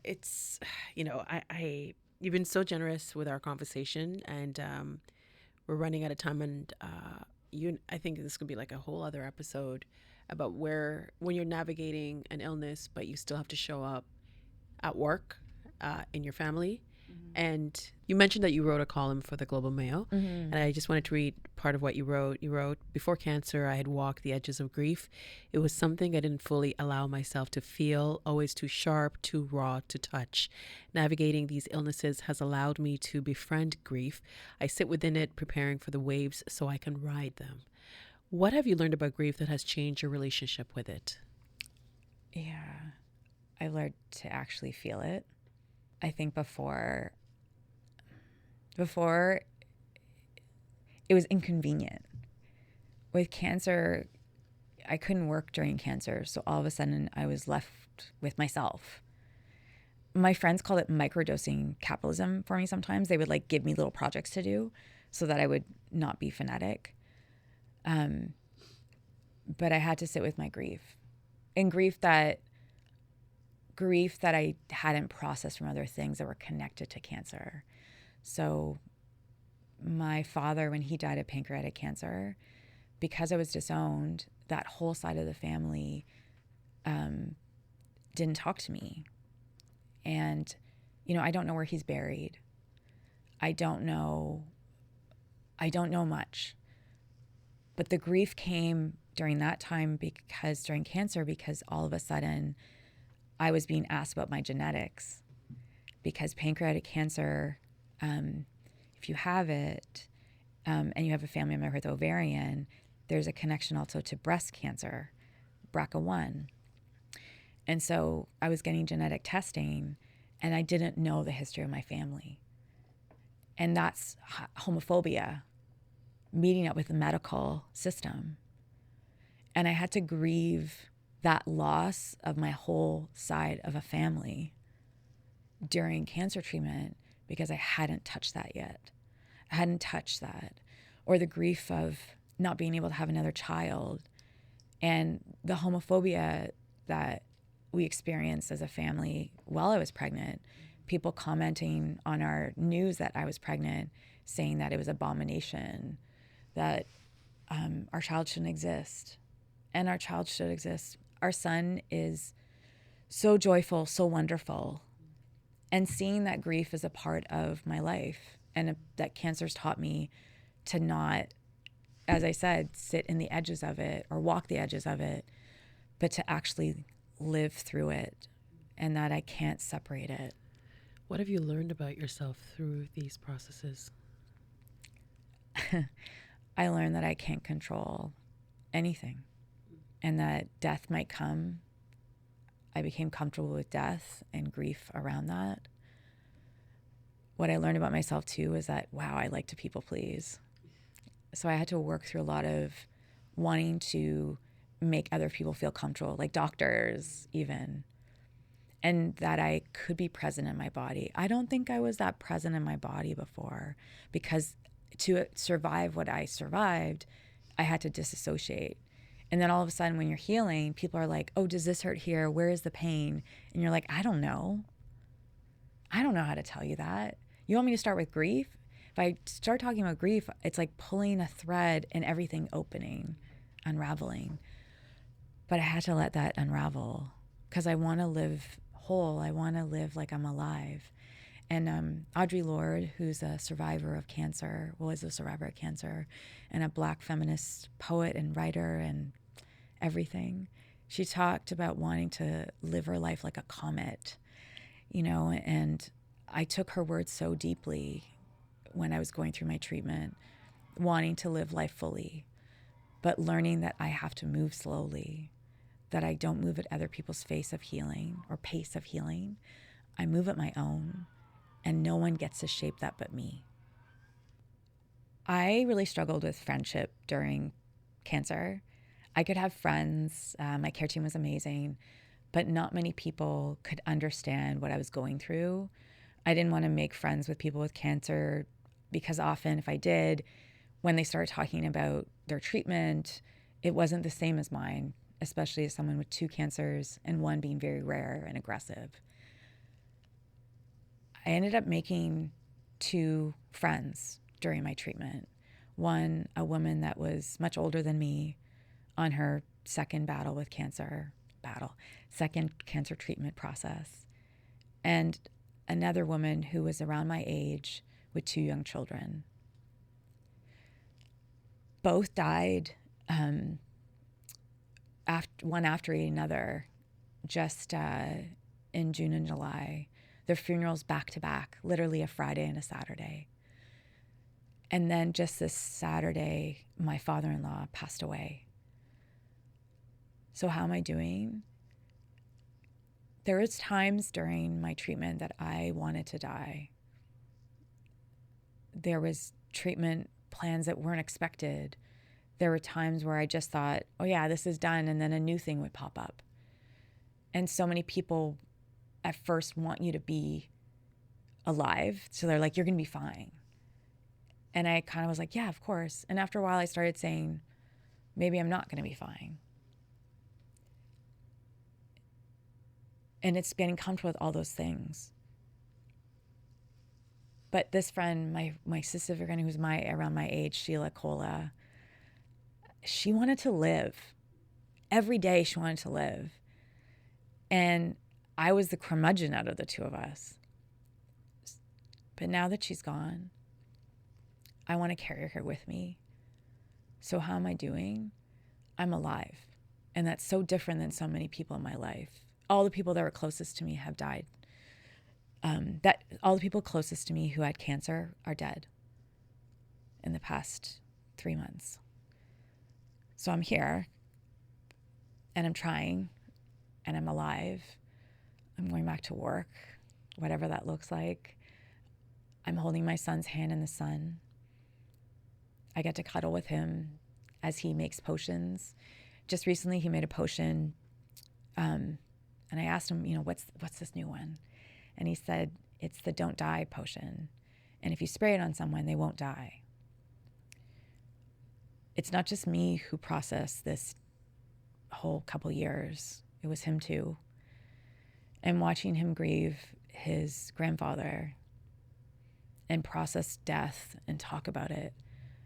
it's, you've been so generous with our conversation, and we're running out of time. And I think this could be like a whole other episode about when you're navigating an illness, but you still have to show up at work, in your family. And you mentioned that you wrote a column for the Global Mail, and I just wanted to read part of what you wrote. You wrote, before cancer, I had walked the edges of grief. It was something I didn't fully allow myself to feel, always too sharp, too raw to touch. Navigating these illnesses has allowed me to befriend grief. I sit within it, preparing for the waves so I can ride them. What have you learned about grief that has changed your relationship with it? Yeah, I learned to actually feel it. I think before it was inconvenient. With cancer, I couldn't work during cancer, so all of a sudden I was left with myself. My friends called it microdosing capitalism for me sometimes. They would like give me little projects to do so that I would not be fanatic. But I had to sit with my grief. And grief that I hadn't processed from other things that were connected to cancer. So my father, when he died of pancreatic cancer, because I was disowned, that whole side of the family didn't talk to me. And, I don't know where he's buried. I don't know much. But the grief came during that time during cancer, because all of a sudden I was being asked about my genetics, because pancreatic cancer, if you have it, and you have a family member with ovarian, there's a connection also to breast cancer, BRCA1. And so I was getting genetic testing, and I didn't know the history of my family. And that's homophobia, meeting up with the medical system. And I had to grieve that loss of my whole side of a family during cancer treatment, because I hadn't touched that yet. I hadn't touched that. Or the grief of not being able to have another child, and the homophobia that we experienced as a family while I was pregnant. People commenting on our news that I was pregnant, saying that it was abomination, that our child shouldn't exist. And our child should exist. Our son is so joyful, so wonderful. and seeing that grief is a part of my life, and that cancer's taught me to not, as I said, sit in the edges of it or walk the edges of it, but to actually live through it, and that I can't separate it. What have you learned about yourself through these processes? I learned that I can't control anything, and that death might come. I became comfortable with death and grief around that. What I learned about myself too is that, wow, I like to people please. So I had to work through a lot of wanting to make other people feel comfortable, like doctors even, and that I could be present in my body. I don't think I was that present in my body before, because to survive what I survived, I had to disassociate. And then all of a sudden when you're healing, people are like, oh, does this hurt here? Where is the pain? And you're like, I don't know. I don't know how to tell you that. You want me to start with grief? If I start talking about grief, it's like pulling a thread and everything opening, unraveling. But I had to let that unravel because I want to live whole. I want to live like I'm alive. And Audre Lorde, who's a survivor of cancer, was a survivor of cancer, and a Black feminist poet and writer and everything, she talked about wanting to live her life like a comet, you know, and I took her words so deeply when I was going through my treatment, wanting to live life fully, but learning that I have to move slowly, that I don't move at other people's pace of healing. I move at my own, and no one gets to shape that but me. I really struggled with friendship during cancer. I could have friends, my care team was amazing, but not many people could understand what I was going through. I didn't want to make friends with people with cancer because often if I did, when they started talking about their treatment, it wasn't the same as mine, especially as someone with 2 cancers and one being very rare and aggressive. I ended up making 2 friends during my treatment. One, a woman that was much older than me on her second cancer treatment process. And another woman who was around my age with 2 young children. Both died one after another, just in June and July. Their funerals back to back, literally a Friday and a Saturday. And then just this Saturday, my father-in-law passed away. So how am I doing? There was times during my treatment that I wanted to die. There was treatment plans that weren't expected. There were times where I just thought, oh yeah, this is done, and then a new thing would pop up. And so many people at first want you to be alive. So they're like, you're going to be fine. And I kind of was like, yeah, of course. And after a while, I started saying, maybe I'm not going to be fine. And it's getting comfortable with all those things. But this friend, my sister friend who's around my age, Sheila Cola, she wanted to live. Every day she wanted to live. And I was the curmudgeon out of the 2 of us. But now that she's gone, I want to carry her with me. So how am I doing? I'm alive. And that's so different than so many people in my life. All the people that were closest to me have died. All the people closest to me who had cancer are dead in the past 3 months. So I'm here, and I'm trying, and I'm alive. I'm going back to work, whatever that looks like. I'm holding my son's hand in the sun. I get to cuddle with him as he makes potions. Just recently, he made a potion, and I asked him, what's this new one? And he said, it's the Don't Die potion. And if you spray it on someone, they won't die. It's not just me who processed this whole couple years. It was him too. And watching him grieve his grandfather and process death and talk about it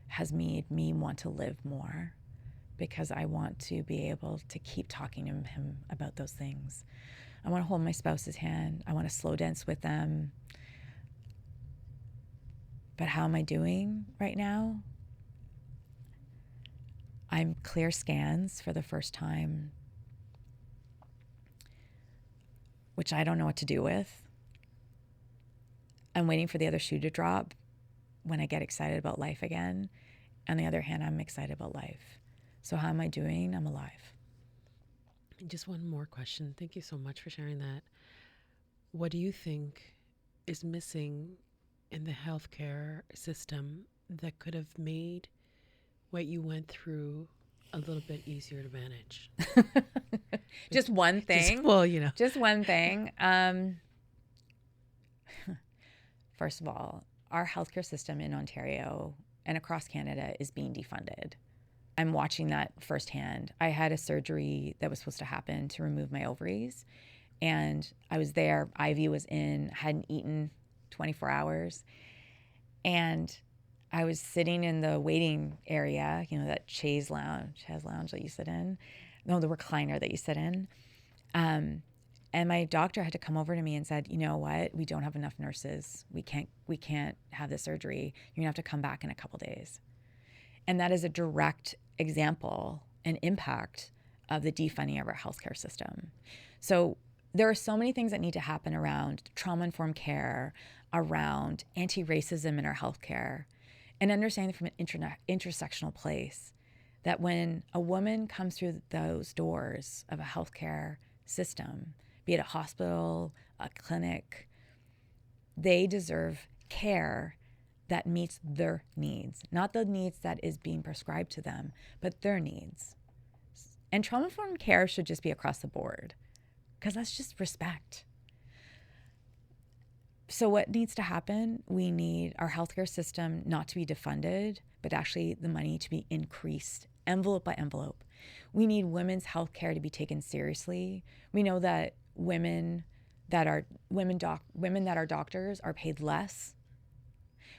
has made me want to live more, because I want to be able to keep talking to him about those things. I want to hold my spouse's hand. I want to slow dance with them. But how am I doing right now? I'm clear scans for the first time, which I don't know what to do with. I'm waiting for the other shoe to drop when I get excited about life again. On the other hand, I'm excited about life. So how am I doing? I'm alive. Just one more question. Thank you so much for sharing that. What do you think is missing in the healthcare system that could have made what you went through a little bit easier to manage? Just one thing. Just one thing. First of all, our healthcare system in Ontario and across Canada is being defunded. I'm watching that firsthand. I had a surgery that was supposed to happen to remove my ovaries, and I was there. IV was in, hadn't eaten 24 hours, and I was sitting in the waiting area, that chaise lounge that you sit in. No, the recliner that you sit in. And my doctor had to come over to me and said, you know what? We don't have enough nurses. We can't have this surgery. You're gonna have to come back in a couple days. And that is a direct example and impact of the defunding of our healthcare system. So there are so many things that need to happen around trauma-informed care, around anti-racism in our healthcare, and understanding from an intersectional place that when a woman comes through those doors of a healthcare system, be it a hospital, a clinic, they deserve care that meets their needs, not the needs that is being prescribed to them, but their needs. And trauma-informed care should just be across the board, because that's just respect. So what needs to happen? We need our healthcare system not to be defunded, but actually the money to be increased, envelope by envelope. We need women's healthcare to be taken seriously. We know that women that are doctors are paid less.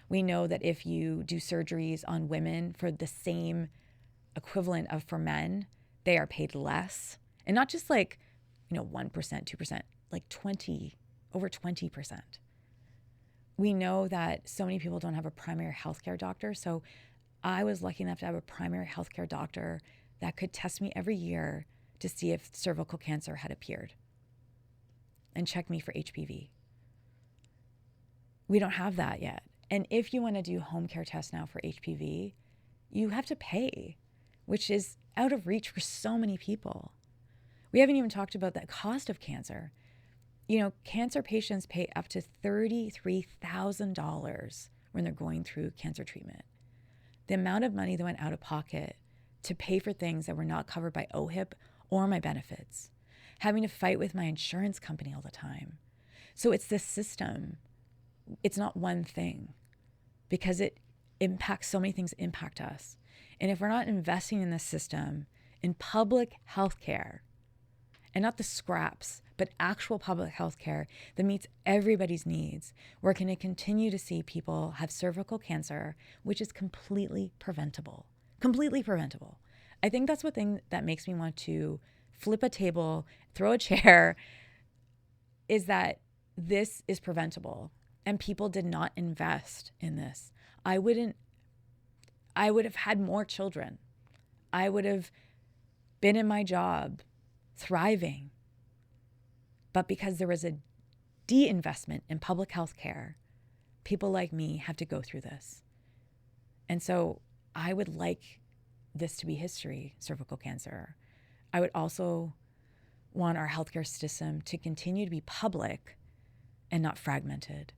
We know that if you do surgeries on women for the same equivalent of for men, they are paid less. And not just 1%, 2%, like over 20%. We know that so many people don't have a primary healthcare doctor. So I was lucky enough to have a primary healthcare doctor that could test me every year to see if cervical cancer had appeared and check me for HPV. We don't have that yet. And if you want to do home care tests now for HPV, you have to pay, which is out of reach for so many people. We haven't even talked about the cost of cancer. Cancer patients pay up to $33,000 when they're going through cancer treatment. The amount of money that went out of pocket to pay for things that were not covered by OHIP or my benefits, having to fight with my insurance company all the time. So it's this system. It's not one thing, because it impacts so many things that impact us. And if we're not investing in this system, in public health care, and not the scraps, but actual public health care that meets everybody's needs, we're going to continue to see people have cervical cancer, which is completely preventable. Completely preventable. I think that's one thing that makes me want to flip a table, throw a chair, is that this is preventable. And people did not invest in this. I would have had more children. I would have been in my job, thriving. But because there was a de-investment in public health care, people like me have to go through this. And so I would like this to be history, cervical cancer. I would also want our healthcare system to continue to be public and not fragmented.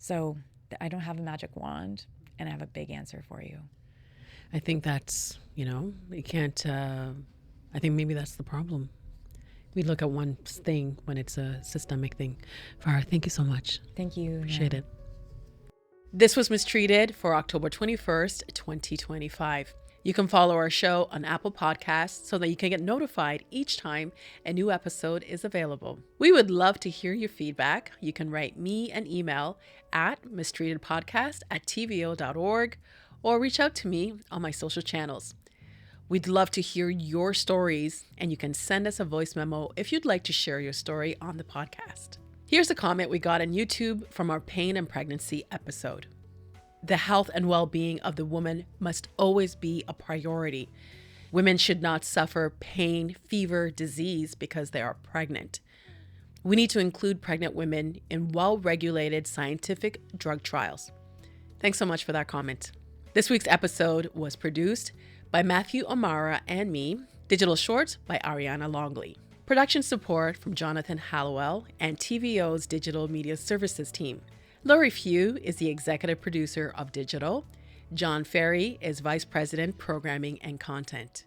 So I don't have a magic wand, and I have a big answer for you. I think that's, you can't, I think maybe that's the problem. We look at one thing when it's a systemic thing. Farrah, thank you so much. Thank you. Appreciate it. This was Mistreated for October 21st, 2025. You can follow our show on Apple Podcasts so that you can get notified each time a new episode is available. We would love to hear your feedback. You can write me an email at mistreatedpodcast@tvo.org or reach out to me on my social channels. We'd love to hear your stories, and you can send us a voice memo if you'd like to share your story on the podcast. Here's a comment we got on YouTube from our pain and pregnancy episode. The health and well-being of the woman must always be a priority. Women should not suffer pain, fever, disease because they are pregnant. We need to include pregnant women in well-regulated scientific drug trials. Thanks so much for that comment. This week's episode was produced by Matthew O'Mara and me, digital shorts by Ariana Longley. Production support from Jonathan Hallowell and TVO's Digital Media Services team. Laurie Few is the executive producer of Digital. John Ferry is vice president, programming and content.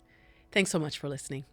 Thanks so much for listening.